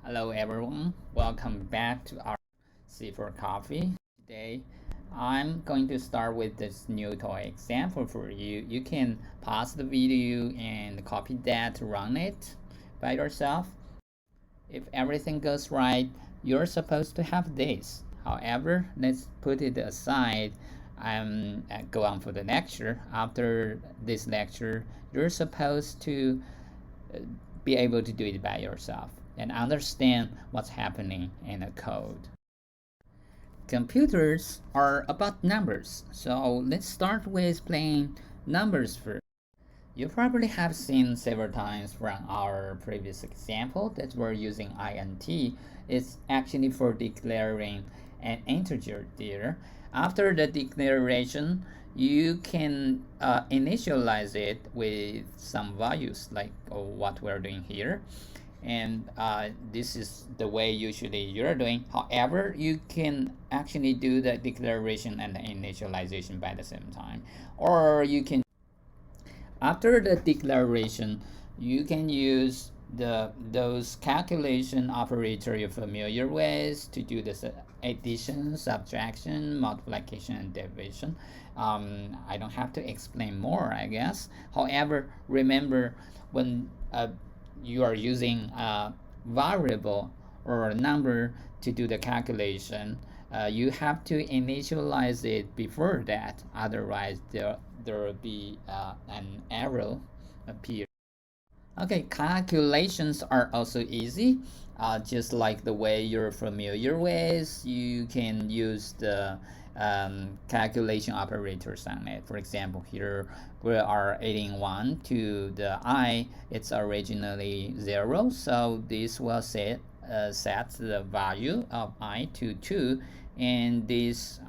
Hello everyone, welcome back to our C for Coffee. Today I'm going to start with this new toy example for you. You can pause the video and copy that to run it by yourself. If everything goes right, you're supposed to have this. However, let's put it aside and go on for the lecture. After this lecture, you're supposed to be able to do it by yourself and understand what's happening in the code. Computers are about numbers, so let's start with playing numbers first. You probably have seen several times from our previous example that we're using int. It's actually for declaring an integer there. After the declaration, you can initialize it with some values like what we're doing here, and this is the way usually you're doing. However, you can actually do the declaration and the initialization by the same time, or you can, after the declaration, you can use those calculation operator you're familiar with to do this addition, subtraction, multiplication, and division. I don't have to explain more, I guess. However, remember when you are using a variable or a number to do the calculation, you have to initialize it before that. Otherwise, there will be an error appear. Okay, calculations are also easy. Just like the way you're familiar with, you can use the calculation operators on it. For example, here we are adding 1 to the I. It's originally 0, so this will set the value of I to 2, and this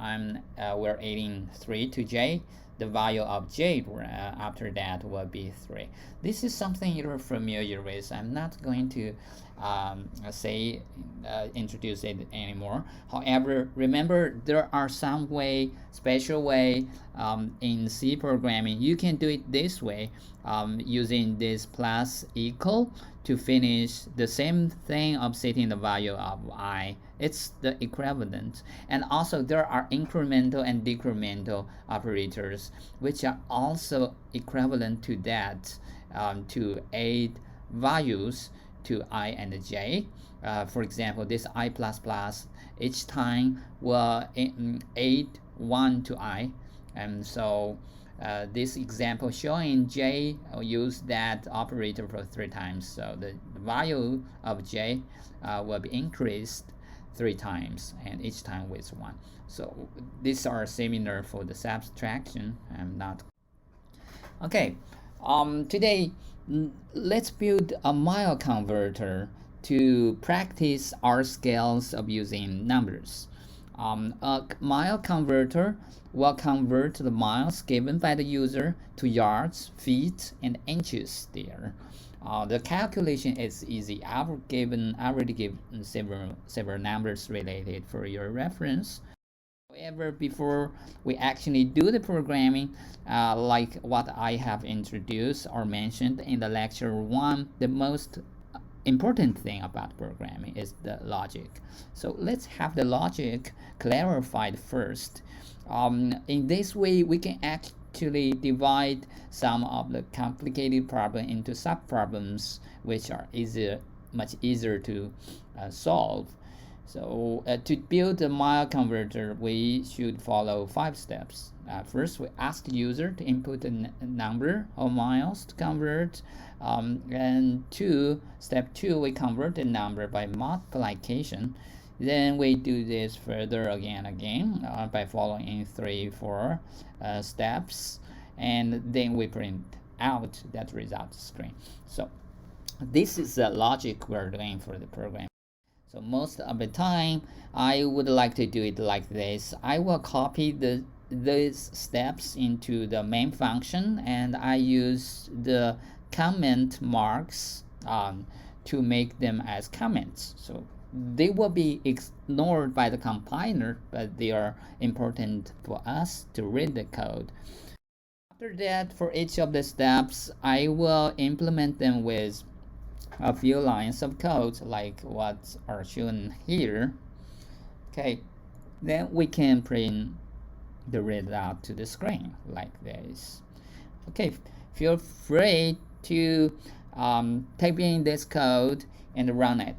we're adding 3 to J. The value of J after that will be 3. This is something you're familiar with. I'm not going to introduce it anymore. However, remember there are some special way in C programming. You can do it this way, using this plus equal to finish the same thing of setting the value of I. It's the equivalent. And also there are incremental and decremental operators which are also equivalent to that, to add values to I and J. For example, this I++, each time will add 1 to I, and so this example showing J use that operator for 3 times, so the value of J will be increased 3 times, and each time with 1. So these are similar for the subtraction. I'm not okay. Today let's build a mile converter to practice our skills of using numbers. A mile converter will convert the miles given by the user to yards, feet, and inches there. The calculation is easy. I've already given several numbers related for your reference. However, before we actually do the programming, like what I have introduced or mentioned in the lecture 1, the most important thing about programming is the logic. So let's have the logic clarified first. In this way, we can actually divide some of the complicated problem into sub-problems, which are much easier to solve. So to build a mile converter, we should follow 5 steps. First, we ask the user to input a number of miles to convert. And step 2, we convert the number by multiplication. Then we do this further again by following 3-4 steps, and then we print out that result screen. So this is the logic we're doing for the program. So most of the time, I would like to do it like this. I will copy these steps into the main function, and I use the comment marks to make them as comments. So they will be ignored by the compiler, but they are important for us to read the code. After that, for each of the steps, I will implement them with a few lines of code like what are shown here. Okay, then we can print the result to the screen like this. Okay, feel free to type in this code and run it.